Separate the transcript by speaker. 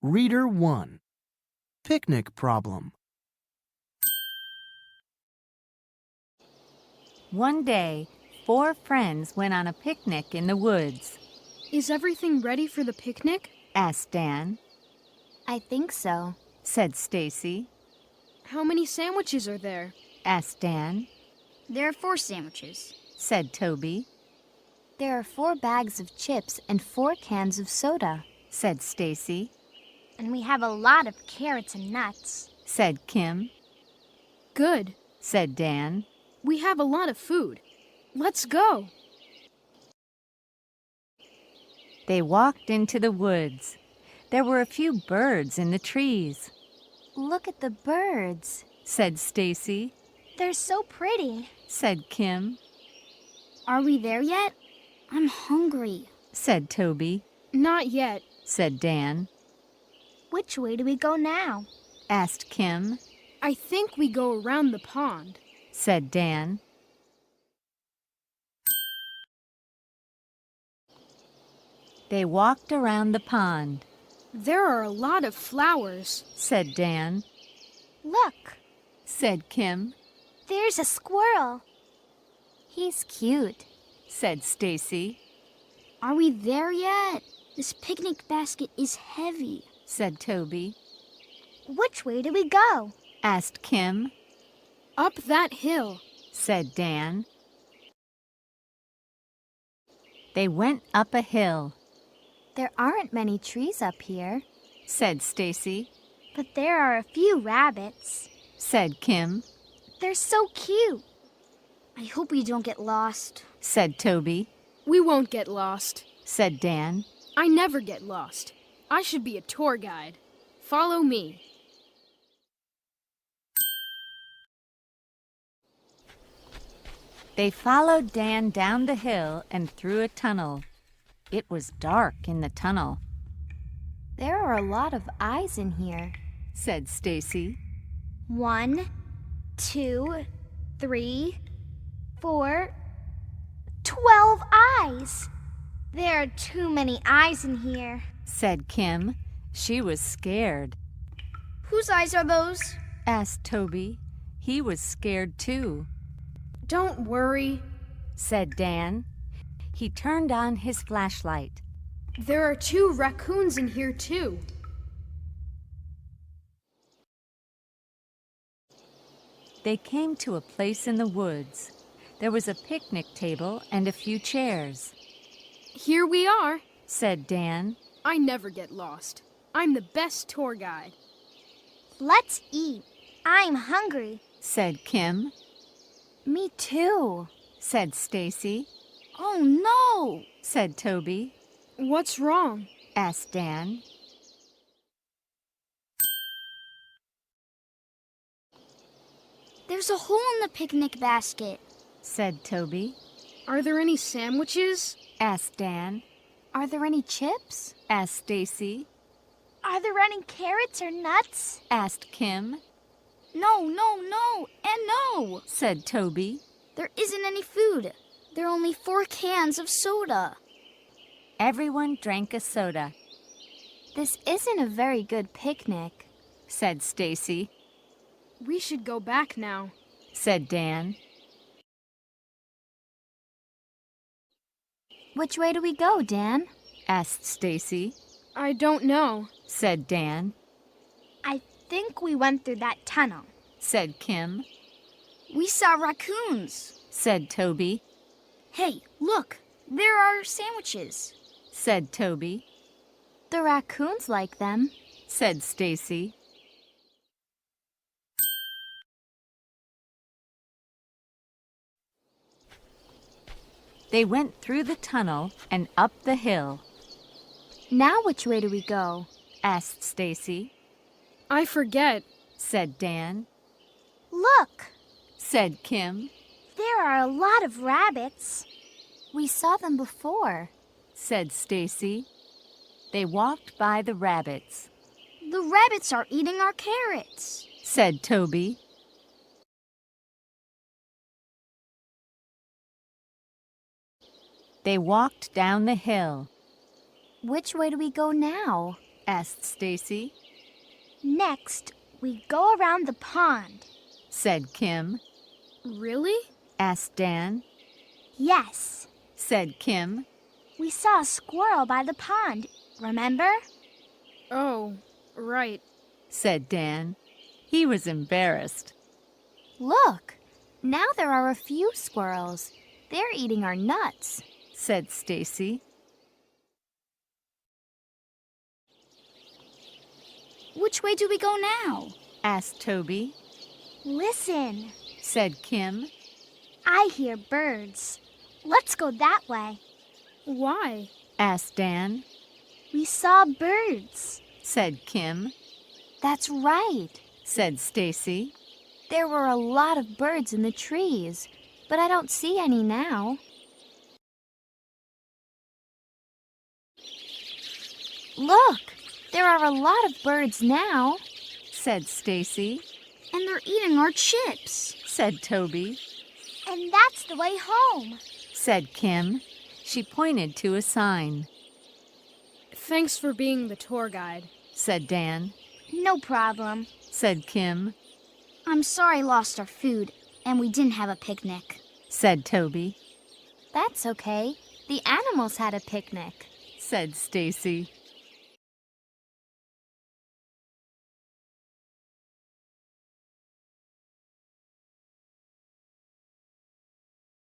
Speaker 1: Reader 1. Picnic Problem.
Speaker 2: One day, 4 friends went on a picnic in the woods.
Speaker 3: Is everything ready for the picnic?
Speaker 2: Asked Dan.
Speaker 4: I think so,
Speaker 2: Said Stacy.
Speaker 3: How many sandwiches are there?
Speaker 2: Asked Dan.
Speaker 5: There are 4 sandwiches.
Speaker 2: Said Toby.
Speaker 4: There are 4 bags of chips and 4 cans of soda.
Speaker 2: Said Stacy.
Speaker 5: And we have a lot of carrots and nuts.
Speaker 2: Said Kim.
Speaker 3: Good.
Speaker 2: Said Dan.
Speaker 3: We have a lot of food. Let's go.
Speaker 2: They walked into the woods. There were a few birds in the trees.
Speaker 4: Look at the birds,
Speaker 2: Said Stacy.
Speaker 5: They're so pretty.
Speaker 2: Said Kim.
Speaker 5: Are we there yet? I'm hungry.
Speaker 2: Said Toby.
Speaker 3: Not yet.
Speaker 2: Said Dan.
Speaker 5: Which way do we go now?
Speaker 2: Asked Kim.
Speaker 3: I think we go around the pond.
Speaker 2: Said Dan. They walked around the pond.
Speaker 3: There are a lot of flowers.
Speaker 2: Said Dan.
Speaker 5: Look,
Speaker 2: Said Kim.
Speaker 5: there's a squirrel.
Speaker 4: He's cute.
Speaker 2: Said Stacy.
Speaker 5: Are we there yet? This picnic basket is heavy.
Speaker 2: Said Toby.
Speaker 5: Which way do we go?
Speaker 2: Asked Kim.
Speaker 3: Up that hill.
Speaker 2: Said Dan. They went up a hill.
Speaker 4: There aren't many trees up here.
Speaker 2: Said Stacy.
Speaker 5: But there are a few rabbits.
Speaker 2: Said Kim.
Speaker 5: They're so cute. I hope we don't get lost.
Speaker 2: Said Toby.
Speaker 3: We won't get lost.
Speaker 2: Said Dan.
Speaker 3: I never get lost. I should be a tour guide. Follow me.
Speaker 2: They followed Dan down the hill and through a tunnel. It was dark in the tunnel.
Speaker 4: There are a lot of eyes in here.
Speaker 2: Said Stacy.
Speaker 5: 1, 2, 3, 4, 12 eyes. There are too many eyes in here.
Speaker 2: Said Kim. She was scared.
Speaker 5: Whose eyes are those?
Speaker 2: Asked Toby. He was scared too.
Speaker 3: Don't worry.
Speaker 2: Said Dan. He turned on his flashlight.
Speaker 3: There are 2 raccoons in here too.
Speaker 2: They came to a place in the woods. There was a picnic table and a few chairs.
Speaker 3: Here we are.
Speaker 2: Said Dan.
Speaker 3: I never get lost. I'm the best tour guide.
Speaker 5: Let's eat. I'm hungry.
Speaker 2: Said Kim.
Speaker 4: Me too.
Speaker 2: Said Stacy.
Speaker 5: Oh no!
Speaker 2: Said Toby.
Speaker 3: What's wrong?
Speaker 2: Asked Dan.
Speaker 5: There's a hole in the picnic basket.
Speaker 2: Said Toby.
Speaker 3: Are there any sandwiches?
Speaker 2: Asked Dan.
Speaker 4: Are there any chips?
Speaker 2: Asked Stacy.
Speaker 5: Are there any carrots or nuts?
Speaker 2: Asked Kim.
Speaker 5: No, and no!
Speaker 2: Said Toby.
Speaker 5: There isn't any food. There are only 4 cans of soda.
Speaker 2: Everyone drank a soda.
Speaker 4: This isn't a very good picnic.
Speaker 2: Said Stacy.
Speaker 3: We should go back now.
Speaker 2: Said Dan.
Speaker 4: Which way do we go, Dan?
Speaker 2: Asked Stacy.
Speaker 3: I don't know.
Speaker 2: Said Dan.
Speaker 5: I think we went through that tunnel.
Speaker 2: Said Kim.
Speaker 5: We saw raccoons.
Speaker 2: Said Toby.
Speaker 5: Hey, look, there are sandwiches.
Speaker 2: Said Toby.
Speaker 4: The raccoons like them.
Speaker 2: Said Stacy. They went through the tunnel and up the hill.
Speaker 4: Now which way do we go?
Speaker 2: Asked Stacy.
Speaker 3: I forget.
Speaker 2: Said Dan.
Speaker 5: Look,
Speaker 2: Said Kim.
Speaker 5: there are a lot of rabbits.
Speaker 4: We saw them before.
Speaker 2: Said Stacy. They walked by the rabbits.
Speaker 5: The rabbits are eating our carrots.
Speaker 2: Said Toby. They walked down the hill.
Speaker 4: Which way do we go now?
Speaker 2: asked Stacy.
Speaker 5: Next, we go around the pond.
Speaker 2: Said Kim.
Speaker 3: Really?
Speaker 2: Asked Dan.
Speaker 5: Yes,
Speaker 2: Said Kim.
Speaker 5: we saw a squirrel by the pond, remember?
Speaker 3: Oh, right.
Speaker 2: Said Dan. He was embarrassed.
Speaker 4: Look, now there are a few squirrels. They're eating our nuts.
Speaker 2: Said Stacy.
Speaker 5: Which way do we go now?
Speaker 2: Asked Toby.
Speaker 5: Listen,
Speaker 2: Said Kim.
Speaker 5: I hear birds. Let's go that way.
Speaker 3: Why?
Speaker 2: Asked Dan.
Speaker 5: We saw birds.
Speaker 2: Said Kim.
Speaker 4: That's right.
Speaker 2: Said Stacy.
Speaker 4: There were a lot of birds in the trees, but I don't see any now. Look, there are a lot of birds now.
Speaker 2: Said Stacy.
Speaker 5: And they're eating our chips.
Speaker 2: Said Toby.
Speaker 5: And that's the way home.
Speaker 2: Said Kim. She pointed to a sign.
Speaker 3: Thanks for being the tour guide.
Speaker 2: Said Dan.
Speaker 5: No problem.
Speaker 2: Said Kim.
Speaker 5: I'm sorry I lost our food and we didn't have a picnic.
Speaker 2: Said Toby.
Speaker 4: That's okay. The animals had a picnic.
Speaker 2: Said Stacy.